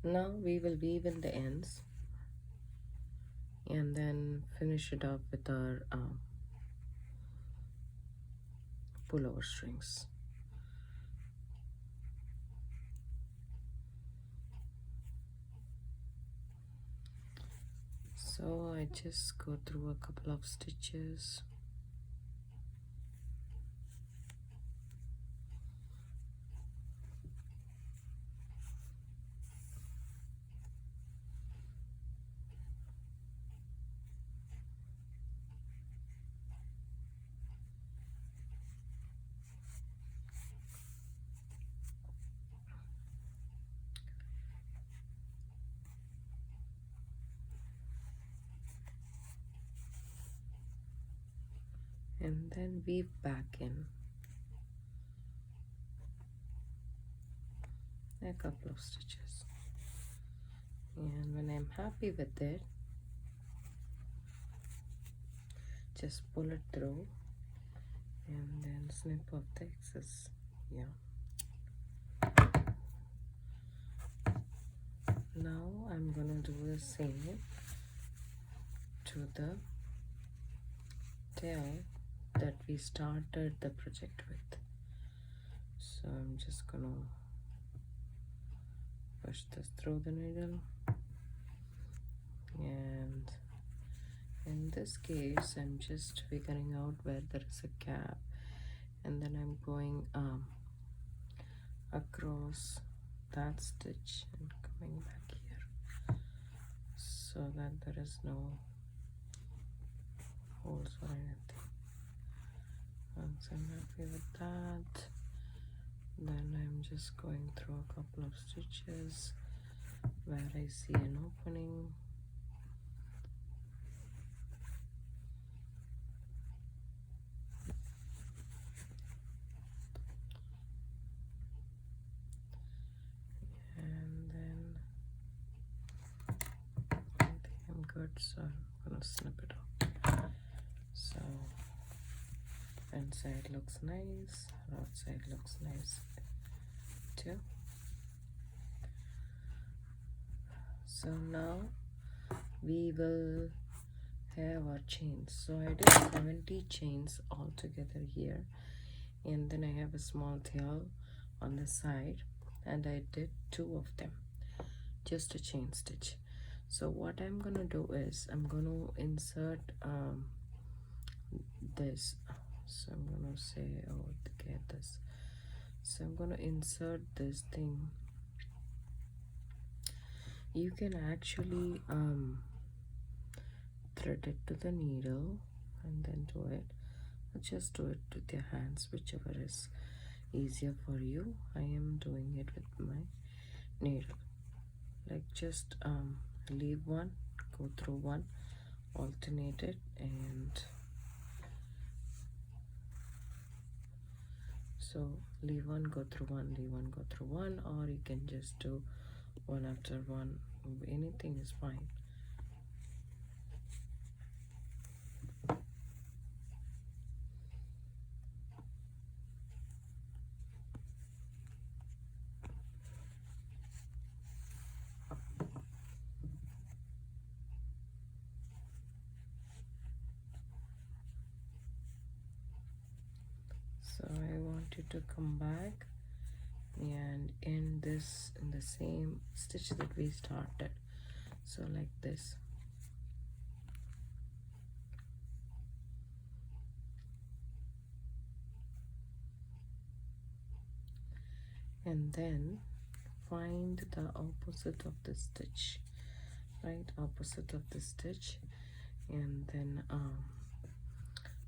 Now we will weave in the ends and then finish it up with our pullover strings. So I just go through a couple of stitches. And then weave back in a couple of stitches, and when I'm happy with it, just pull it through and then snip off the excess. Yeah, now I'm gonna do the same to the tail that we started the project with. So I'm just gonna push this through the needle, and in this case I'm just figuring out where there is a gap, and then I'm going across that stitch and coming back here so that there is no holes or anything. Once I'm happy with that, then I'm just going through a couple of stitches where I see an opening. And then I think I'm good, so I'm gonna snip it off. So inside looks nice, outside looks nice too. So now we will have our chains. So I did 70 chains all together here, and then I have a small tail on the side, and I did 2 of them, just a chain stitch. So what I'm gonna do is I'm gonna insert this. So I'm gonna say, oh, get this. So I'm gonna insert this thing. You can actually thread it to the needle and then do it, or just do it with your hands, whichever is easier for you. I am doing it with my needle. Like just leave one, go through one, alternate it, and so leave one, go through one, leave one, go through one, or you can just do one after one. Anything is fine. So I want you to come back and end this in the same stitch that we started. So like this. And then find the opposite of the stitch, right? Opposite of the stitch, and then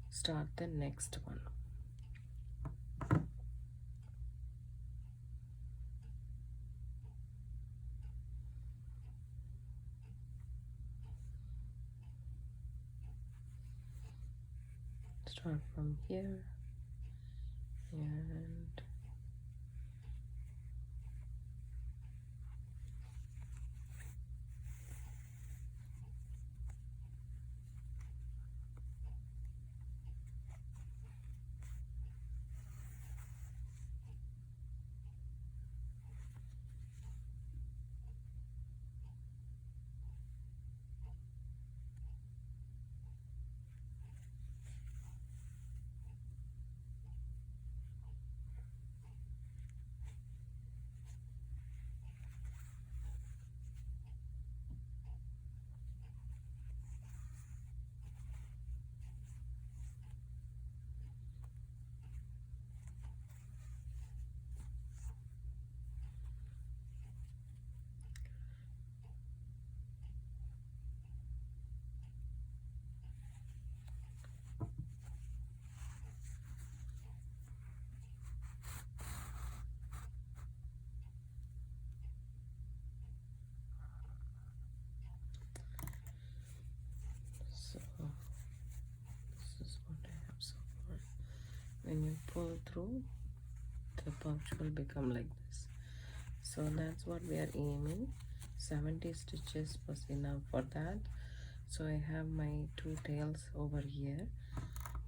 start the next one. Start from here and when you pull through, the pouch will become like this. So that's what we are aiming. 70 stitches was enough for that. So I have my 2 tails over here.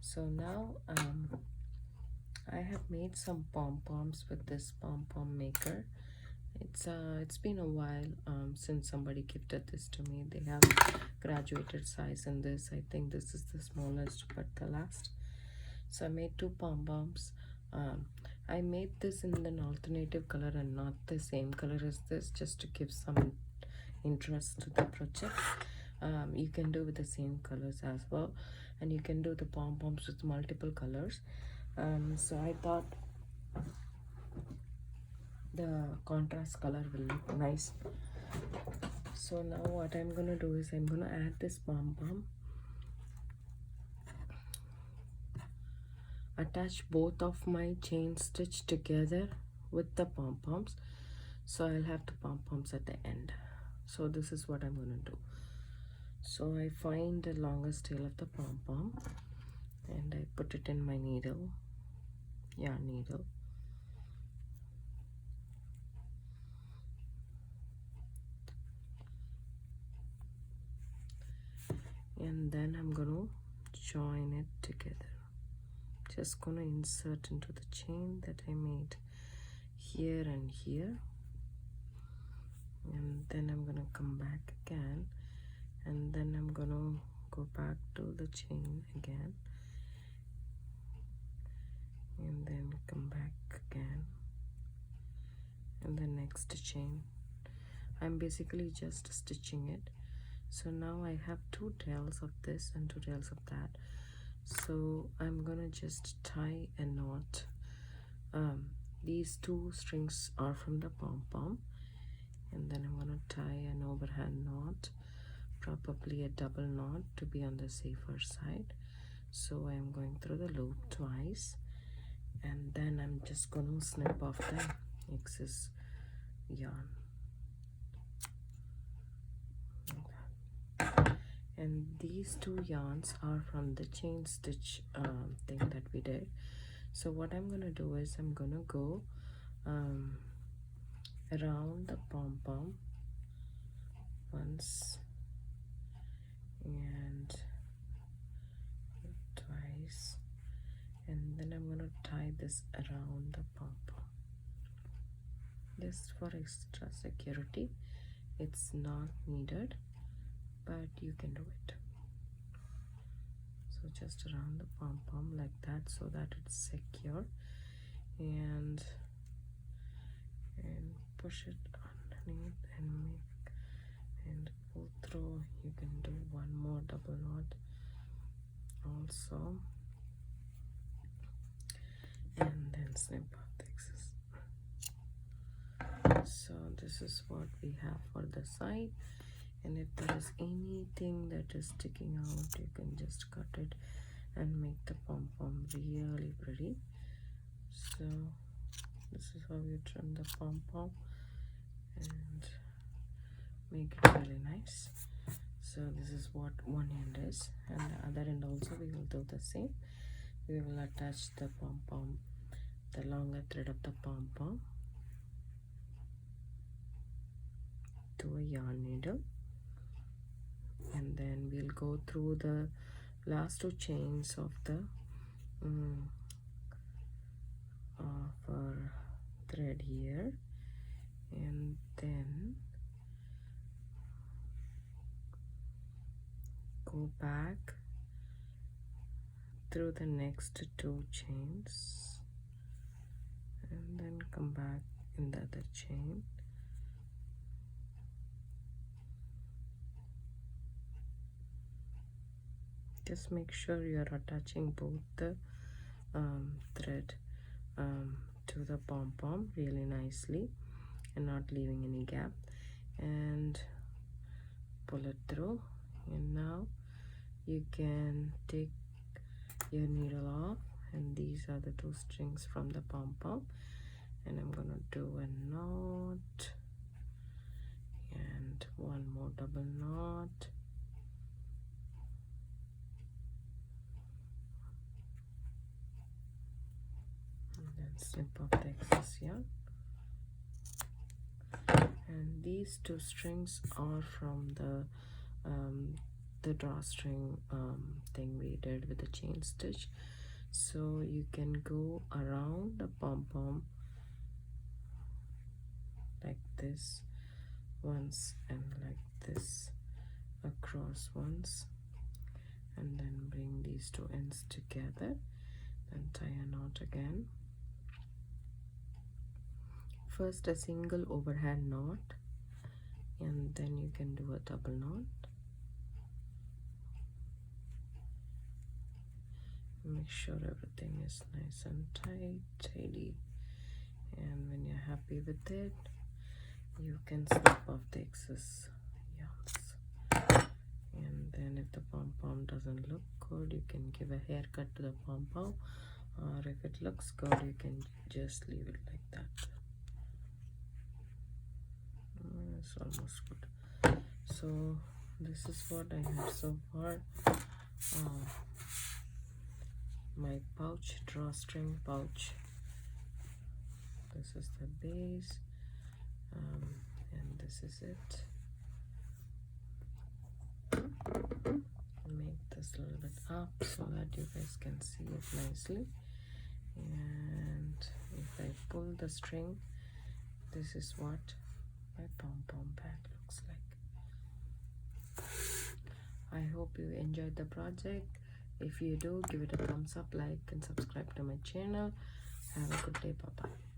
So now I have made some pom-poms with this pom-pom maker. It's been a while since somebody gifted this to me. They have graduated size in this. I think this is the smallest but the last. So I made 2 pom-poms. I made this in an alternative color and not the same color as this, just to give some interest to the project. You can do with the same colors as well, and you can do the pom-poms with multiple colors. So I thought the contrast color will look nice. So now what I'm gonna do is I'm gonna add this pom-pom, attach both of my chain stitch together with the pom-poms, so I'll have the pom-poms at the end. So this is what I'm gonna do. So I find the longest tail of the pom-pom and I put it in my needle, yarn needle. And then I'm gonna join it together. Just gonna insert into the chain that I made here and here, and then I'm gonna come back again, and then I'm gonna go back to the chain again, and then come back again, and the next chain. I'm basically just stitching it. So now I have 2 tails of this and 2 tails of that. So I'm gonna just tie a knot. These 2 strings are from the pom-pom, and then I'm gonna tie an overhand knot, probably a double knot to be on the safer side. So I'm going through the loop twice, and then I'm just gonna snip off the excess yarn. And these 2 yarns are from the chain stitch thing that we did. So what I'm gonna do is I'm gonna go around the pom-pom once and twice, and then I'm gonna tie this around the pom-pom just for extra security. It's not needed, but you can do it. So just around the pom-pom like that, so that it's secure, and push it underneath and make and pull through. You can do one more double knot also, and then snip off the excess. So this is what we have for the side. And if there is anything that is sticking out, you can just cut it and make the pom-pom really pretty. So this is how you trim the pom-pom and make it really nice. So this is what one end is, and the other end also we will do the same. We will attach the pom-pom, the longer thread of the pom-pom, to a yarn needle, and then we'll go through the last 2 chains of the thread here, and then go back through the next 2 chains, and then come back in the other chain, just make sure you are attaching both the thread to the pom-pom really nicely and not leaving any gap, and pull it through. And now you can take your needle off, and these are the 2 strings from the pom-pom, and I'm gonna do a knot and one more double knot, snip off the excess yarn. And these two strings are from the drawstring thing we did with the chain stitch. So you can go around the pom-pom like this once and like this across once, and then bring these two ends together and tie a knot again. First a single overhand knot, and then you can do a double knot. Make sure everything is nice and tidy, and when you're happy with it, you can snip off the excess yarns. And then if the pom-pom doesn't look good, you can give a haircut to the pom-pom, or if it looks good, you can just leave it like that. It's almost good. So this is what I have so far. My pouch, drawstring pouch. This is the base, and this is it. Make this a little bit up so that you guys can see it nicely. And if I pull the string, this is what my pom-pom bag looks like. I hope you enjoyed the project. If you do, give it a thumbs up, like, and subscribe to my channel. Have a good day. Bye bye.